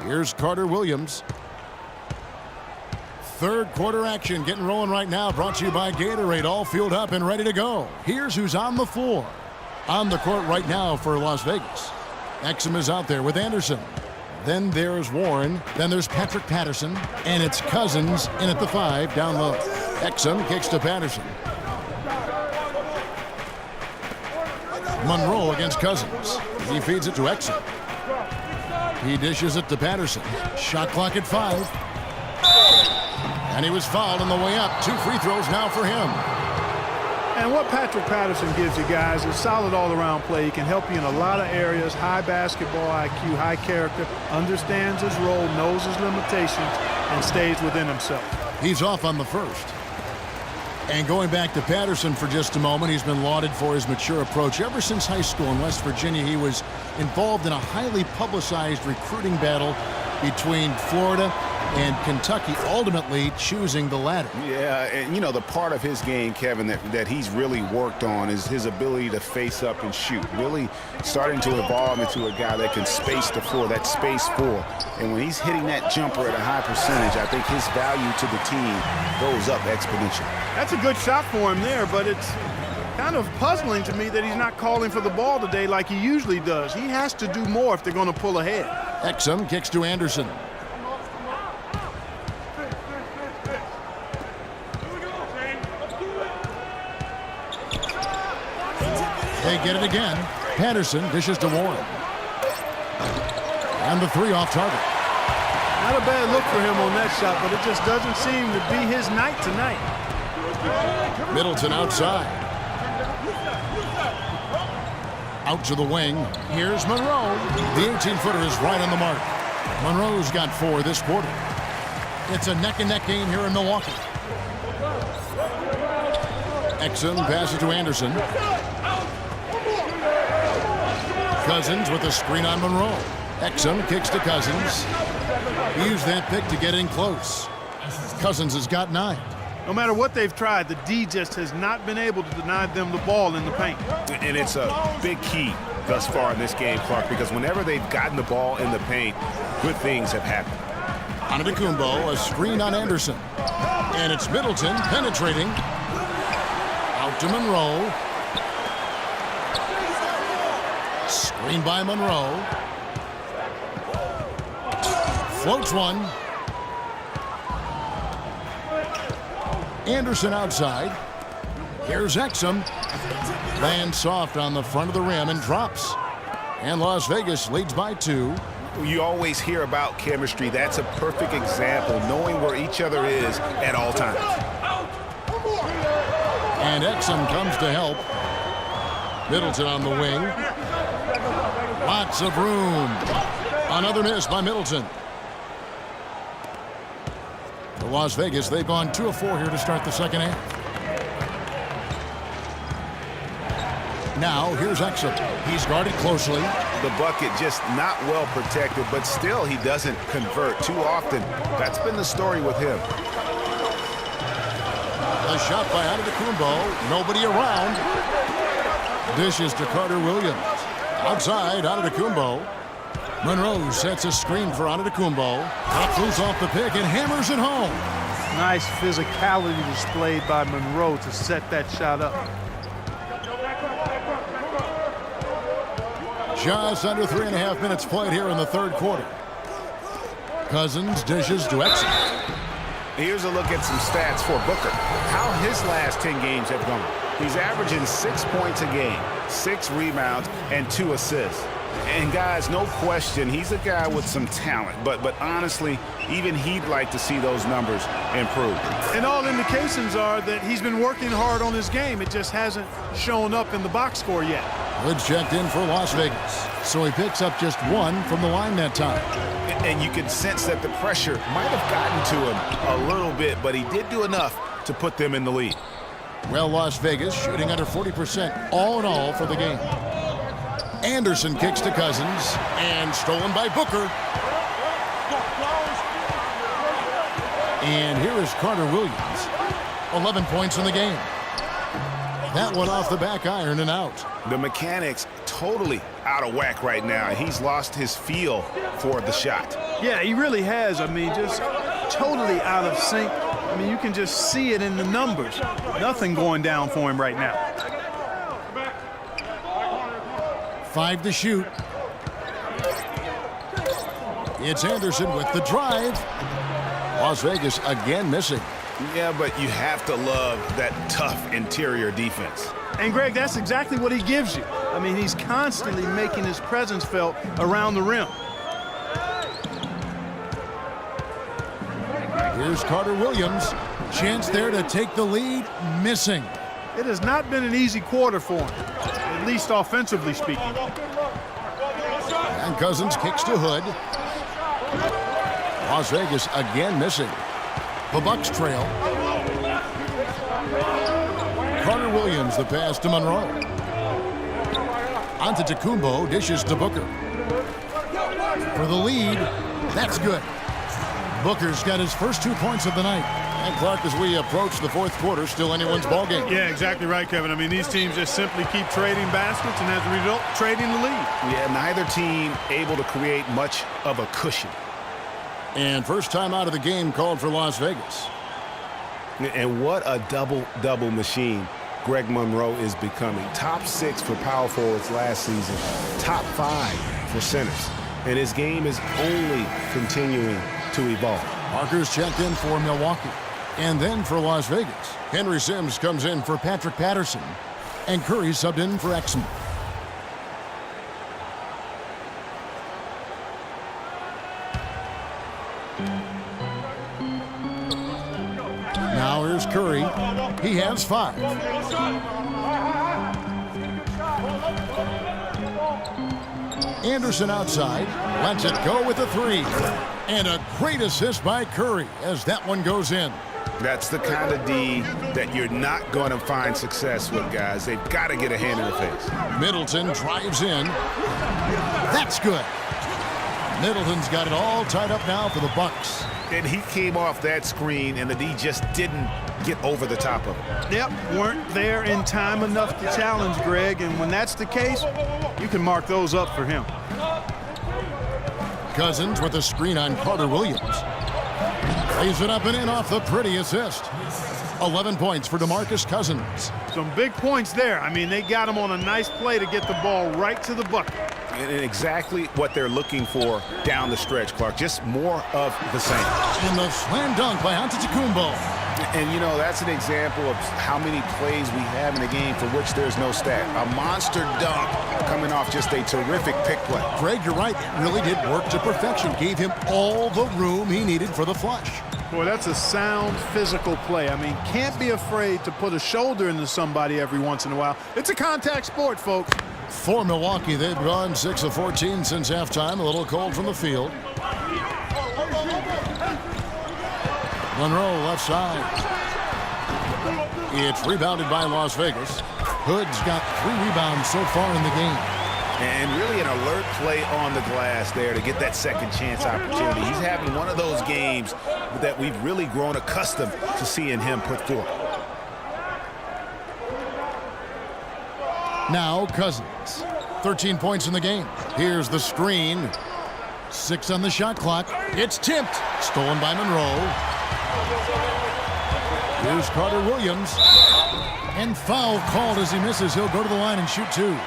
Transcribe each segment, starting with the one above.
Here's Carter Williams. Third quarter action getting rolling right now. Brought to you by Gatorade. All fueled up and ready to go. Here's who's on the floor. On the court right now for Las Vegas. Exum is out there with Anderson. Then there's Warren. Then there's Patrick Patterson. And it's Cousins in at the 5 down low. Exum kicks to Patterson. Monroe against Cousins. He feeds it to Exum. He dishes it to Patterson. Shot clock at 5. And he was fouled on the way up. 2 free throws now for him. And what Patrick Patterson gives you guys is solid all-around play. He can help you in a lot of areas. High basketball IQ, high character, understands his role, knows his limitations, and stays within himself. He's off on the first. And going back to Patterson for just a moment, he's been lauded for his mature approach. Ever since high school in West Virginia, he was involved in a highly publicized recruiting battle between Florida and Kentucky, ultimately choosing the latter. Yeah, and you know, the part of his game, Kevin, that he's really worked on is his ability to face up and shoot. Really starting to evolve into a guy that can space the floor, that space 4. And when he's hitting that jumper at a high percentage, I think his value to the team goes up exponentially. That's a good shot for him there, but it's kind of puzzling to me that he's not calling for the ball today like he usually does. He has to do more if they're going to pull ahead. Exum kicks to Anderson. They get it again. Patterson dishes to Warren. And the 3 off target. Not a bad look for him on that shot, but it just doesn't seem to be his night tonight. Middleton outside. Out to the wing. Here's Monroe. The 18-footer is right on the mark. Monroe's got 4 this quarter. It's a neck-and-neck game here in Milwaukee. Exum passes to Anderson. Cousins with a screen on Monroe. Exum kicks to Cousins. He used that pick to get in close. Cousins has got 9. No matter what they've tried, the D just has not been able to deny them the ball in the paint. And it's a big key thus far in this game, Clark, because whenever they've gotten the ball in the paint, good things have happened. Antetokounmpo, a screen on Anderson. And it's Middleton penetrating. Out to Monroe. Screen by Monroe. Floats one. Anderson outside. Here's Exum. Lands soft on the front of the rim and drops. And Las Vegas leads by 2. You always hear about chemistry. That's a perfect example, knowing where each other is at all times. And Exum comes to help. Middleton on the wing. Lots of room. Another miss by Middleton. For Las Vegas, they've gone 2 of 4 here to start the second half. Now, here's Exum. He's guarded closely. The bucket just not well protected, but still he doesn't convert too often. That's been the story with him. A shot by Antetokounmpo. Nobody around. Dishes to Carter Williams. Outside, Antetokounmpo. Monroe sets a screen for Antetokounmpo. Pops loose off the pick and hammers it home. Nice physicality displayed by Monroe to set that shot up. Just under 3.5 minutes played here in the third quarter. Cousins dishes to Exum. Here's a look at some stats for Booker. How his last 10 games have gone. He's averaging 6 points a game, 6 rebounds, and 2 assists. And guys, no question, he's a guy with some talent. But honestly, even he'd like to see those numbers improve. And all indications are that he's been working hard on his game. It just hasn't shown up in the box score yet. Woods checked in for Las Vegas. So he picks up just 1 from the line that time. And you can sense that the pressure might have gotten to him a little bit, but he did do enough to put them in the lead. Well, Las Vegas shooting under 40% all in all for the game. Anderson kicks to Cousins and stolen by Booker. And here is Carter Williams. 11 points in the game. That one off the back iron and out. The mechanics totally out of whack right now. He's lost his feel for the shot. Yeah, he really has. I mean, just totally out of sync. I mean, you can just see it in the numbers. Nothing going down for him right now. 5 to shoot. It's Anderson with the drive. Las Vegas again missing. Yeah, but you have to love that tough interior defense. And, Greg, that's exactly what he gives you. I mean, he's constantly making his presence felt around the rim. Here's Carter Williams. Chance there to take the lead. Missing. It has not been an easy quarter for him, at least offensively speaking. And Cousins kicks to Hood. Las Vegas again missing. The Bucks trail. Carter Williams, the pass to Monroe. Onto Tacumbo, dishes to Booker. For the lead, that's good. Booker's got his first 2 points of the night. And Clark, as we approach the fourth quarter, still anyone's ballgame. Yeah, exactly right, Kevin. I mean, these teams just simply keep trading baskets and as a result, trading the lead. Yeah, neither team able to create much of a cushion. And first time out of the game called for Las Vegas. And what a double-double machine Greg Monroe is becoming. Top 6 for power forwards last season. Top 5 for centers. And his game is only continuing to evolve. Parker's checked in for Milwaukee. And then for Las Vegas, Henry Sims comes in for Patrick Patterson. And Curry subbed in for Exum. Now here's Curry. He has 5. Anderson outside. Lets it go with a 3. And a great assist by Curry as that one goes in. That's the kind of D that you're not going to find success with, guys. They've got to get a hand in the face. Middleton drives in. That's good. Middleton's got it all tied up now for the Bucks. And he came off that screen, and the D just didn't get over the top of it. Yep, weren't there in time enough to challenge Greg, and when that's the case, you can mark those up for him. Cousins with a screen on Carter Williams. Lays it up and in off the pretty assist. 11 points for DeMarcus Cousins. Some big points there. I mean, they got him on a nice play to get the ball right to the bucket. And exactly what they're looking for down the stretch, Clark. Just more of the same. And the slam dunk by Antetokounmpo. And, you know, that's an example of how many plays we have in a game for which there's no stat. A monster dunk coming off just a terrific pick play. Greg, you're right. It really did work to perfection. Gave him all the room he needed for the flush. Boy, that's a sound physical play. I mean, can't be afraid to put a shoulder into somebody every once in a while. It's a contact sport, folks. For Milwaukee, they've gone 6 of 14 since halftime. A little cold from the field. Monroe left side. It's rebounded by Las Vegas. Hood's got 3 rebounds so far in the game. And really an alert play on the glass there to get that second chance opportunity. He's having one of those games that we've really grown accustomed to seeing him put forth. Now Cousins. 13 points in the game. Here's the screen. 6 on the shot clock. It's tipped. Stolen by Monroe. Here's Carter Williams. And foul called as he misses. He'll go to the line and shoot 2.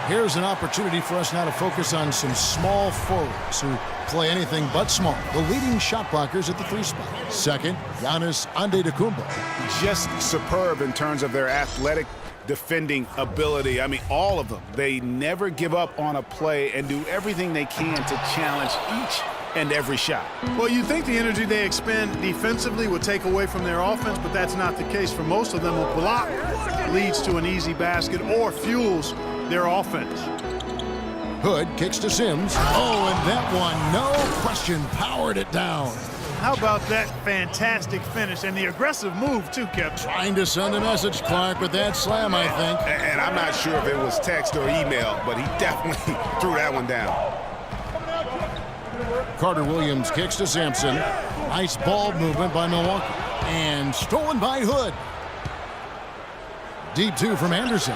Here's an opportunity for us now to focus on some small forwards who play anything but small. The leading shot blockers at the 3 spot. Second, Giannis Antetokounmpo. Just superb in terms of their athletic defending ability. I mean, all of them. They never give up on a play and do everything they can to challenge each and every shot. Well, you think the energy they expend defensively would take away from their offense, but that's not the case. For most of them, a block leads to an easy basket or fuels their offense. Hood kicks to Sims. Oh, and that one, no question, powered it down. How about that fantastic finish and the aggressive move, too, Kevin? Trying to send a message, Clark, with that slam, I think. And I'm not sure if it was text or email, but he definitely threw that one down. Carter Williams kicks to Sampson. Nice ball movement by Milwaukee. And stolen by Hood. Deep 2 from Anderson.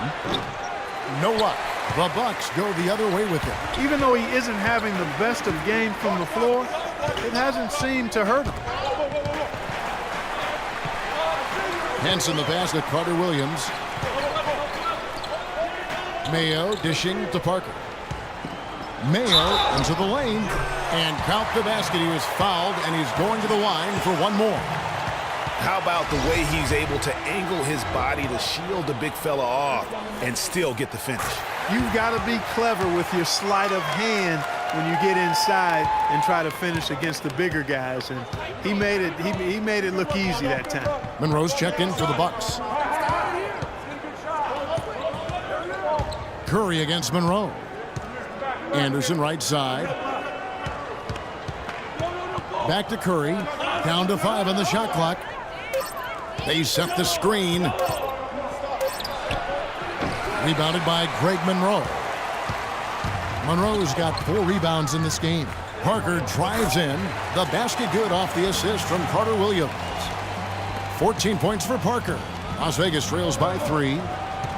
No luck. The Bucks go the other way with it. Even though he isn't having the best of game from the floor, it hasn't seemed to hurt him. Henson the pass to Carter Williams. Mayo dishing to Parker. Mayo into the lane. And count the basket. He was fouled, and he's going to the line for one more. How about the way he's able to angle his body to shield the big fella off and still get the finish? You've got to be clever with your sleight of hand when you get inside and try to finish against the bigger guys. And he made it look easy that time. Monroe's checked in for the Bucks. Curry against Monroe. Anderson right side. Back to Curry. Down to 5 on the shot clock. They set the screen. Rebounded by Greg Monroe. Monroe's got 4 rebounds in this game. Parker drives in. The basket good off the assist from Carter Williams. 14 points for Parker. Las Vegas trails by 3.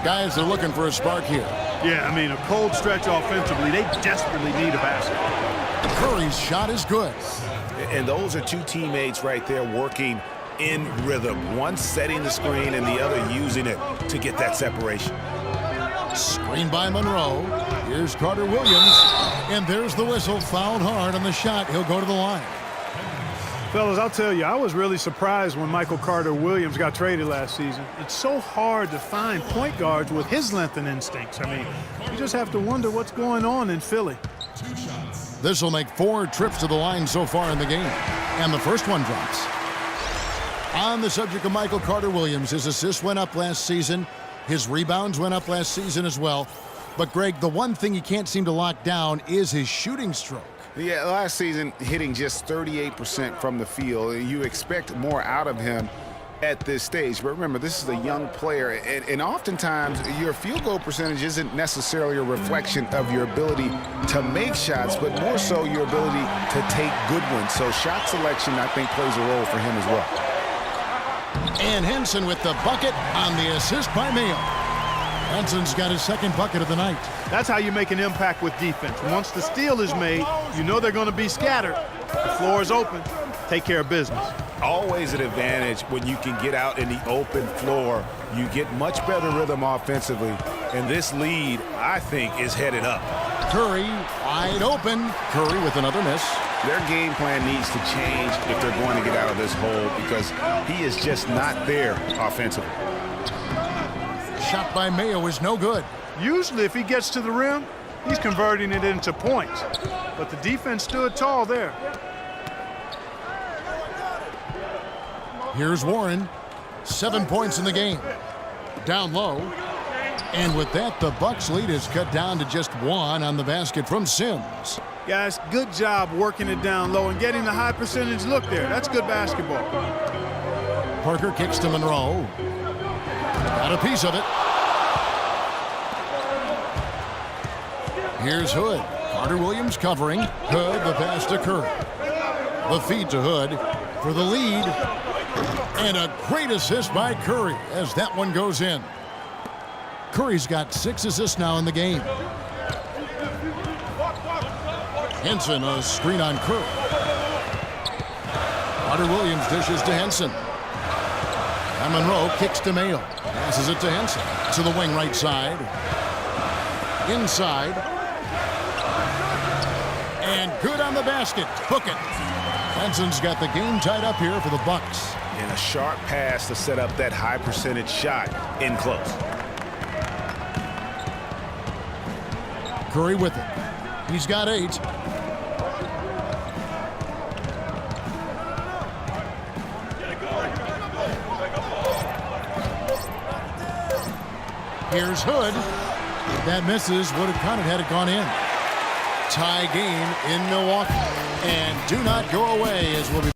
Guys are looking for a spark here. Yeah, I mean, a cold stretch offensively. They desperately need a basket. Curry's shot is good. And those are two teammates right there working in rhythm. One setting the screen and the other using it to get that separation. Screen by Monroe. Here's Carter Williams. And there's the whistle. Fouled hard on the shot. He'll go to the line. Fellas, I'll tell you, I was really surprised when Michael Carter Williams got traded last season. It's so hard to find point guards with his length and instincts. I mean, you just have to wonder what's going on in Philly. This will make 4 trips to the line so far in the game. And the first one drops. On the subject of Michael Carter Williams, his assists went up last season. His rebounds went up last season as well. But, Greg, the one thing you can't seem to lock down is his shooting stroke. Yeah, last season hitting just 38% from the field. You expect more out of him at this stage. But remember, this is a young player, and oftentimes your field goal percentage isn't necessarily a reflection of your ability to make shots, but more so your ability to take good ones. So shot selection, I think, plays a role for him as well. And Henson with the bucket on the assist by Mayo. Henson's got his second bucket of the night. That's how you make an impact with defense. Once the steal is made, you know they're going to be scattered. The floor is open. Take care of business. Always an advantage when you can get out in the open floor. You get much better rhythm offensively. And this lead, I think, is headed up. Curry wide open. Curry with another miss. Their game plan needs to change if they're going to get out of this hole because he is just not there offensively. Shot by Mayo is no good. Usually if he gets to the rim, he's converting it into points. But the defense stood tall there. Here's Warren. 7 points in the game. Down low. And with that, the Bucks lead is cut down to just 1 on the basket from Sims. Guys, good job working it down low and getting the high percentage look there. That's good basketball. Parker kicks to Monroe. Got a piece of it. Here's Hood. Carter Williams covering. Hood, the pass to Curry. The feed to Hood for the lead. And a great assist by Curry as that one goes in. Curry's got 6 assists now in the game. Henson, a screen on Curry. Carter Williams dishes to Henson. And Monroe kicks to Mayo. Passes it to Henson. To the wing right side. Inside. And good on the basket. Book it. Henson's got the game tied up here for the Bucks. And a sharp pass to set up that high percentage shot in close. Curry with it. He's got 8. Here's Hood. That misses. Would have counted had it gone in. Tie game in Milwaukee. And do not go away as we'll be